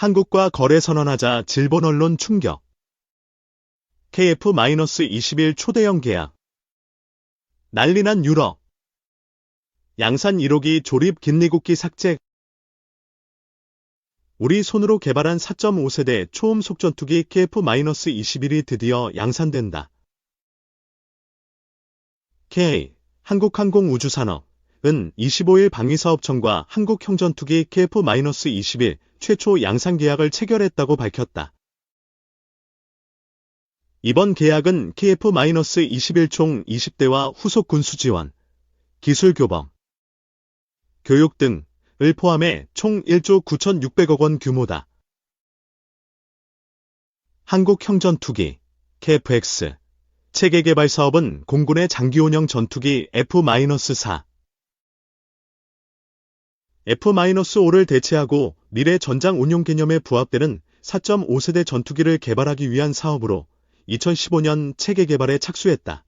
한국과 거래 선언하자 질본 언론 충격. KF-21 초대형 계약. 난리난 유럽. 양산 1호기 조립 긴리국기 삭제. 우리 손으로 개발한 4.5세대 초음 속전투기 KF-21이 드디어 양산된다. K. 한국항공우주산업은 25일 방위사업청과 한국형전투기 KF-21 최초 양산 계약을 체결했다고 밝혔다. 이번 계약은 KF-21 총 20대와 후속 군수 지원, 기술 교범, 교육 등을 포함해 총 1조 9,600억 원 규모다. 한국형전투기 KF-X 체계 개발 사업은 공군의 장기 운영 전투기 F-4, F-5를 대체하고 미래 전장 운용 개념에 부합되는 4.5세대 전투기를 개발하기 위한 사업으로 2015년 체계 개발에 착수했다.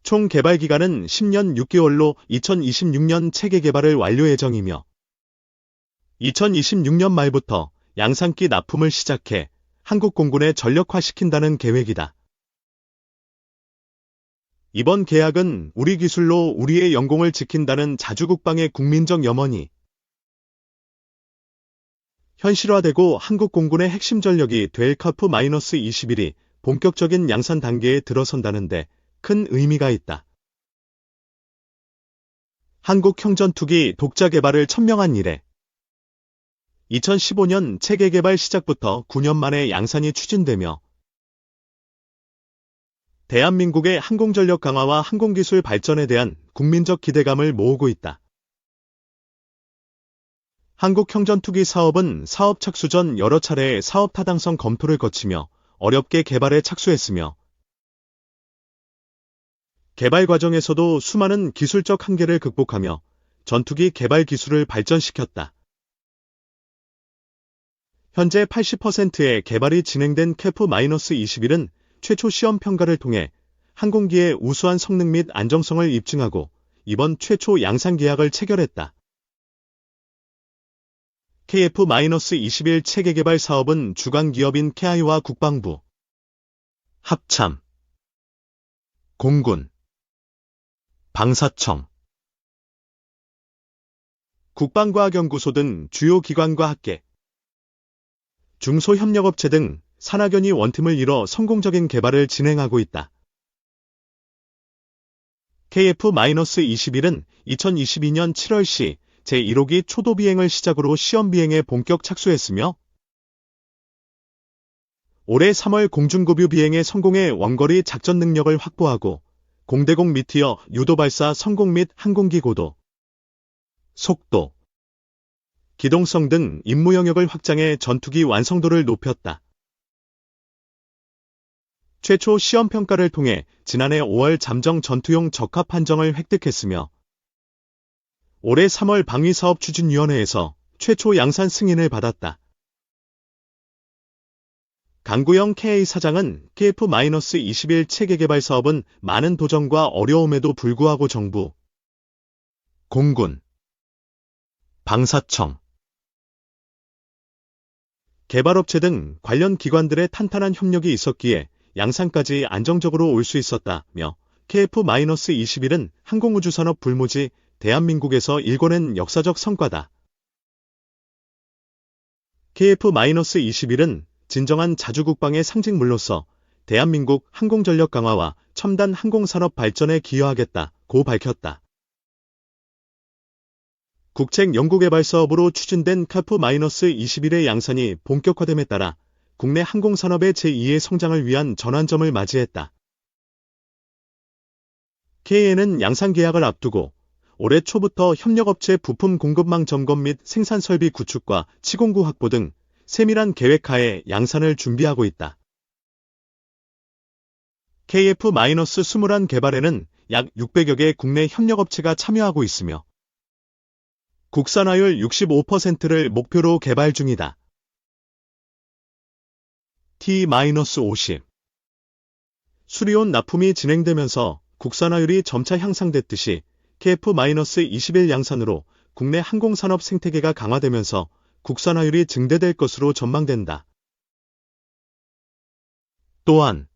총 개발 기간은 10년 6개월로 2026년 체계 개발을 완료 예정이며 2026년 말부터 양산기 납품을 시작해 한국 공군에 전력화시킨다는 계획이다. 이번 계약은 우리 기술로 우리의 영공을 지킨다는 자주국방의 국민적 염원이 현실화되고 한국 공군의 핵심 전력이 될 KF-21이 본격적인 양산 단계에 들어선다는데 큰 의미가 있다. 한국 형전투기 독자 개발을 천명한 이래 2015년 체계 개발 시작부터 9년 만에 양산이 추진되며 대한민국의 항공전력 강화와 항공기술 발전에 대한 국민적 기대감을 모으고 있다. 한국형전투기 사업은 사업 착수 전 여러 차례의 사업 타당성 검토를 거치며 어렵게 개발에 착수했으며 개발 과정에서도 수많은 기술적 한계를 극복하며 전투기 개발 기술을 발전시켰다. 현재 80%의 개발이 진행된 KF-21은 최초 시험 평가를 통해 항공기의 우수한 성능 및 안정성을 입증하고 이번 최초 양산 계약을 체결했다. KF-21 체계 개발 사업은 주관 기업인 KI와 국방부, 합참, 공군, 방사청, 국방과학연구소 등 주요 기관과 학계, 중소협력업체 등 산학연이 원팀을 이뤄 성공적인 개발을 진행하고 있다. KF-21은 2022년 7월시 제1호기 초도 비행을 시작으로 시험 비행에 본격 착수했으며 올해 3월 공중급유 비행에 성공해 원거리 작전 능력을 확보하고 공대공 미티어 유도 발사 성공 및 항공기 고도, 속도, 기동성 등 임무 영역을 확장해 전투기 완성도를 높였다. 최초 시험 평가를 통해 지난해 5월 잠정 전투용 적합 판정을 획득했으며 올해 3월 방위사업추진위원회에서 최초 양산 승인을 받았다. 강구영 KA 사장은 KF-21 체계 개발 사업은 많은 도전과 어려움에도 불구하고 정부, 공군, 방사청, 개발업체 등 관련 기관들의 탄탄한 협력이 있었기에 양산까지 안정적으로 올 수 있었다며 KF-21은 항공우주산업 불모지 대한민국에서 일궈낸 역사적 성과다. KF-21은 진정한 자주국방의 상징물로서 대한민국 항공전력 강화와 첨단 항공산업 발전에 기여하겠다고 밝혔다. 국책연구개발사업으로 추진된 KF-21의 양산이 본격화됨에 따라 국내 항공산업의 제2의 성장을 위한 전환점을 맞이했다. KA는 양산 계약을 앞두고 올해 초부터 협력업체 부품 공급망 점검 및 생산 설비 구축과 시공구 확보 등 세밀한 계획하에 양산을 준비하고 있다. KF-21 개발에는 약 600여 개 국내 협력업체가 참여하고 있으며 국산화율 65%를 목표로 개발 중이다. T-50 수리온 납품이 진행되면서 국산화율이 점차 향상됐듯이 KF-21 양산으로 국내 항공산업 생태계가 강화되면서 국산화율이 증대될 것으로 전망된다. 또한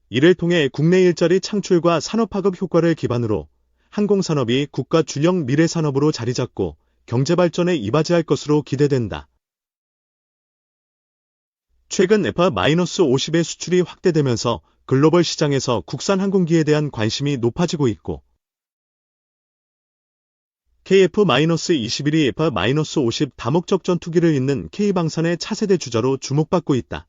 이를 통해 국내 일자리 창출과 산업파급 효과를 기반으로 항공산업이 국가 주력 미래산업으로 자리잡고 경제발전에 이바지할 것으로 기대된다. 최근 F-50의 수출이 확대되면서 글로벌 시장에서 국산 항공기에 대한 관심이 높아지고 있고 KF-21이 F-50 다목적 전투기를 잇는 K방산의 차세대 주자로 주목받고 있다.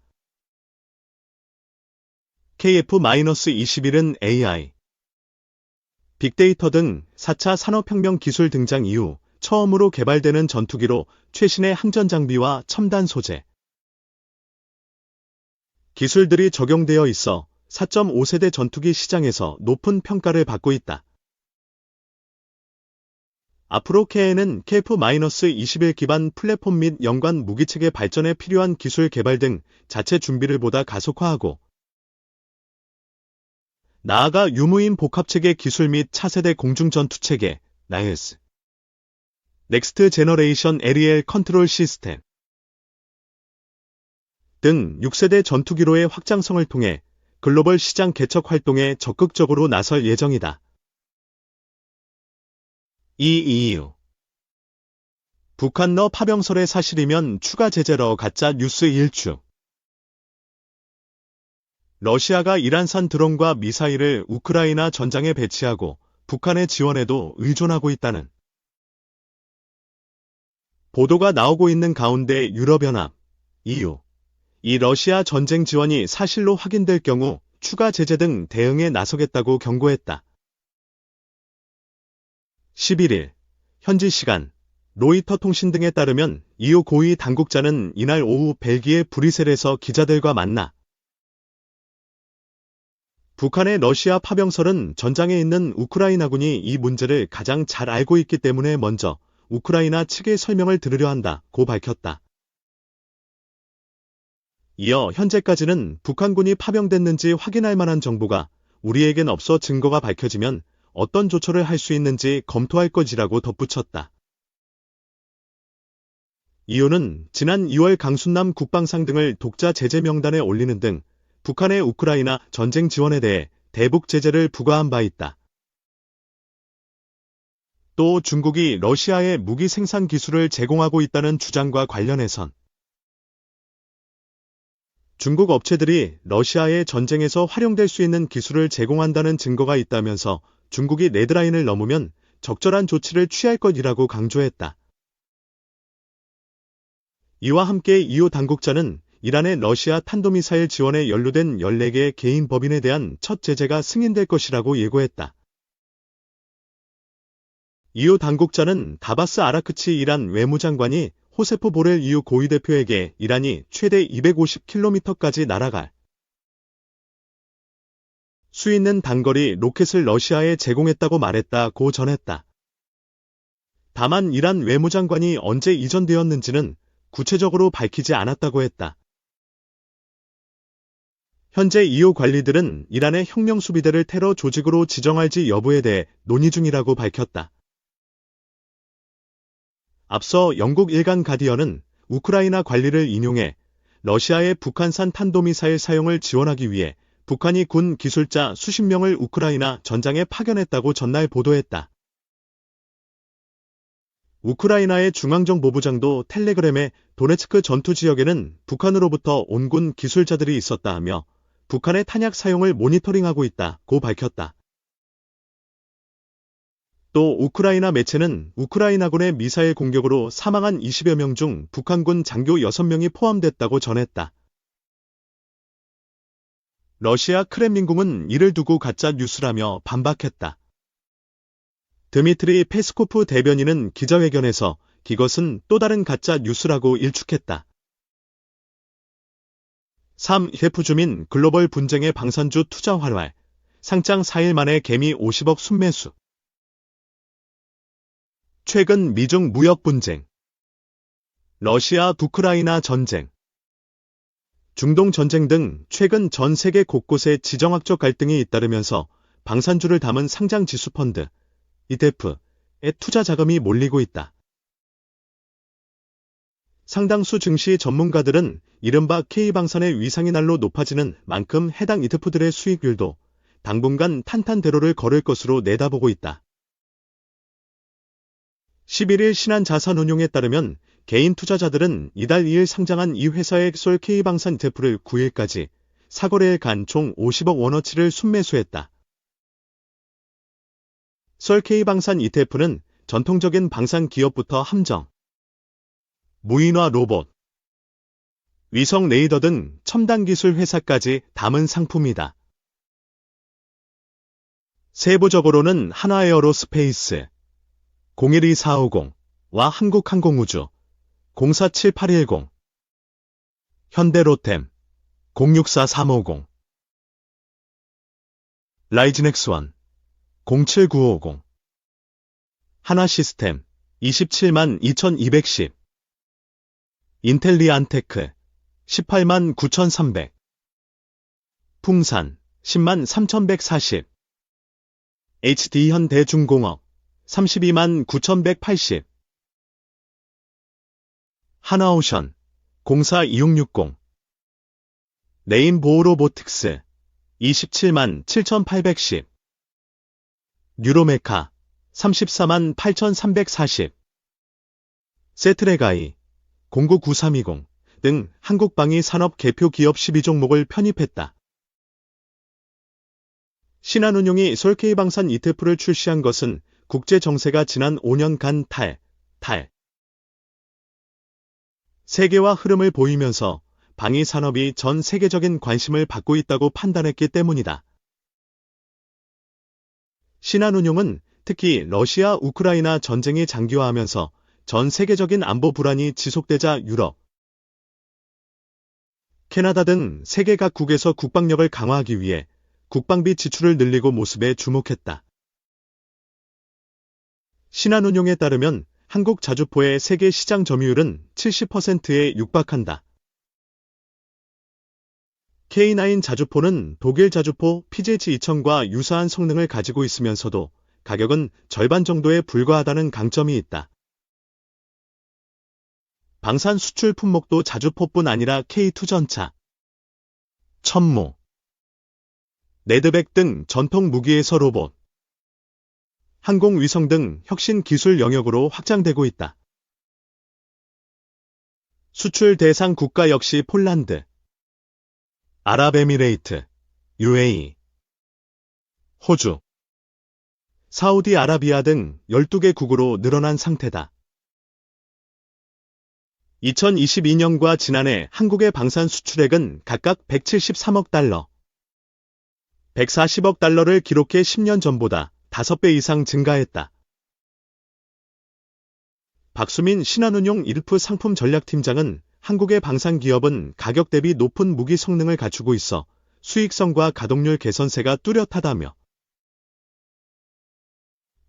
KF-21은 AI, 빅데이터 등 4차 산업혁명 기술 등장 이후 처음으로 개발되는 전투기로 최신의 항전 장비와 첨단 소재, 기술들이 적용되어 있어 4.5세대 전투기 시장에서 높은 평가를 받고 있다. 앞으로 KN은 KF-21 기반 플랫폼 및 연관 무기체계 발전에 필요한 기술 개발 등 자체 준비를 보다 가속화하고 나아가 유무인 복합체계 기술 및 차세대 공중전투체계, NAS, 넥스트 제너레이션 에리얼 컨트롤 시스템 등 6세대 전투기로의 확장성을 통해 글로벌 시장 개척 활동에 적극적으로 나설 예정이다. 이유 북한 너 파병설의 사실이면 추가 제재러 가짜 뉴스 일축. 러시아가 이란산 드론과 미사일을 우크라이나 전장에 배치하고 북한의 지원에도 의존하고 있다는 보도가 나오고 있는 가운데 유럽연합, EU, 이 러시아 전쟁 지원이 사실로 확인될 경우 추가 제재 등 대응에 나서겠다고 경고했다. 11일, 현지 시간, 로이터 통신 등에 따르면 EU 고위 당국자는 이날 오후 벨기에 브뤼셀에서 기자들과 만나 북한의 러시아 파병설은 전장에 있는 우크라이나군이 이 문제를 가장 잘 알고 있기 때문에 먼저 우크라이나 측의 설명을 들으려 한다고 밝혔다. 이어 현재까지는 북한군이 파병됐는지 확인할 만한 정보가 우리에겐 없어 증거가 밝혀지면 어떤 조처를 할 수 있는지 검토할 것이라고 덧붙였다. 이유는 지난 2월 강순남 국방상 등을 독자 제재 명단에 올리는 등 북한의 우크라이나 전쟁 지원에 대해 대북 제재를 부과한 바 있다. 또 중국이 러시아에 무기 생산 기술을 제공하고 있다는 주장과 관련해선 중국 업체들이 러시아의 전쟁에서 활용될 수 있는 기술을 제공한다는 증거가 있다면서 중국이 레드라인을 넘으면 적절한 조치를 취할 것이라고 강조했다. 이와 함께 EU 당국자는 이란의 러시아 탄도미사일 지원에 연루된 14개의 개인 법인에 대한 첫 제재가 승인될 것이라고 예고했다. EU 당국자는 다바스 아라크치 이란 외무장관이 호세프 보렐 EU 고위 대표에게 이란이 최대 250km까지 날아갈 수 있는 단거리 로켓을 러시아에 제공했다고 말했다고 전했다. 다만 이란 외무장관이 언제 이전되었는지는 구체적으로 밝히지 않았다고 했다. 현재 EU 관리들은 이란의 혁명수비대를 테러 조직으로 지정할지 여부에 대해 논의 중이라고 밝혔다. 앞서 영국 일간 가디언은 우크라이나 관리를 인용해 러시아의 북한산 탄도미사일 사용을 지원하기 위해 북한이 군 기술자 수십 명을 우크라이나 전장에 파견했다고 전날 보도했다. 우크라이나의 중앙정보부장도 텔레그램에 도네츠크 전투 지역에는 북한으로부터 온 군 기술자들이 있었다 하며 북한의 탄약 사용을 모니터링하고 있다고 밝혔다. 또 우크라이나 매체는 우크라이나군의 미사일 공격으로 사망한 20여 명 중 북한군 장교 6명이 포함됐다고 전했다. 러시아 크렘린궁은 이를 두고 가짜 뉴스라며 반박했다. 드미트리 페스코프 대변인은 기자회견에서 이것은 또 다른 가짜 뉴스라고 일축했다. 3. IF 주민 글로벌 분쟁의 방산주 투자 활활, 상장 4일 만에 개미 50억 순매수. 최근 미중 무역 분쟁, 러시아 우크라이나 전쟁, 중동 전쟁 등 최근 전 세계 곳곳에 지정학적 갈등이 잇따르면서 방산주를 담은 상장 지수 펀드, ETF에 투자 자금이 몰리고 있다. 상당수 증시 전문가들은 이른바 K방산의 위상이 날로 높아지는 만큼 해당 ETF들의 수익률도 당분간 탄탄대로를 걸을 것으로 내다보고 있다. 11일 신한자산운용에 따르면 개인 투자자들은 이달 2일 상장한 이 회사의 솔 K방산 ETF를 9일까지 사거래일 간 총 50억 원어치를 순매수했다. 솔 K방산 ETF는 전통적인 방산 기업부터 함정, 무인화 로봇, 위성 레이더 등 첨단 기술 회사까지 담은 상품이다. 세부적으로는 한화에어로스페이스 012450와 한국항공우주 047810, 현대로템 064350, 라이즈넥스원 07950, 하나시스템 272,210, 인텔리안테크 189,300, 풍산 103,140, HD현대중공업 329,180, 하나오션 042660, 레인보우로보틱스 277,810, 뉴로메카 348,340, 세트레가이 099320 등 한국방위 산업 개표 기업 12종목을 편입했다. 신한운용이 솔 K방산 ETF를 출시한 것은 국제 정세가 지난 5년간 세계화 흐름을 보이면서 방위 산업이 전 세계적인 관심을 받고 있다고 판단했기 때문이다. 신한운용은 특히 러시아 우크라이나 전쟁이 장기화하면서 전 세계적인 안보 불안이 지속되자 유럽, 캐나다 등 세계 각국에서 국방력을 강화하기 위해 국방비 지출을 늘리고 모습에 주목했다. 신한운용에 따르면 한국 자주포의 세계 시장 점유율은 70%에 육박한다. K9 자주포는 독일 자주포 PZH2000과 유사한 성능을 가지고 있으면서도 가격은 절반 정도에 불과하다는 강점이 있다. 방산 수출 품목도 자주포뿐 아니라 K2 전차, 천무, 레드백 등 전통 무기에서 로봇, 항공위성 등 혁신 기술 영역으로 확장되고 있다. 수출 대상 국가 역시 폴란드, 아랍에미레이트, UAE, 호주, 사우디아라비아 등 12개국으로 늘어난 상태다. 2022년과 지난해 한국의 방산 수출액은 각각 173억 달러, 140억 달러를 기록해 10년 전보다 5배 이상 증가했다. 박수민 신한운용 ETF 상품 전략팀장은 한국의 방산 기업은 가격 대비 높은 무기 성능을 갖추고 있어 수익성과 가동률 개선세가 뚜렷하다며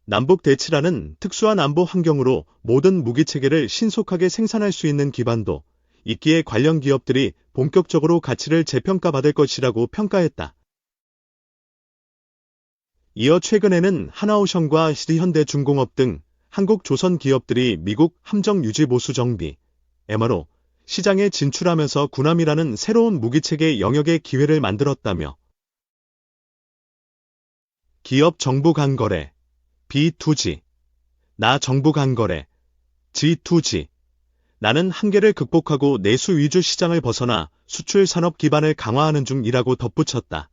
남북 대치라는 특수한 안보 환경으로 모든 무기 체계를 신속하게 생산할 수 있는 기반도 있기에 관련 기업들이 본격적으로 가치를 재평가받을 것이라고 평가했다. 이어 최근에는 하나오션과 HD현대중공업 등 한국 조선 기업들이 미국 함정 유지 보수 정비, MRO, 시장에 진출하면서 군함이라는 새로운 무기체계 영역의 기회를 만들었다며 기업 정부 간 거래, B2G, 나 정부 간 거래, G2G, 나는 한계를 극복하고 내수 위주 시장을 벗어나 수출 산업 기반을 강화하는 중이라고 덧붙였다.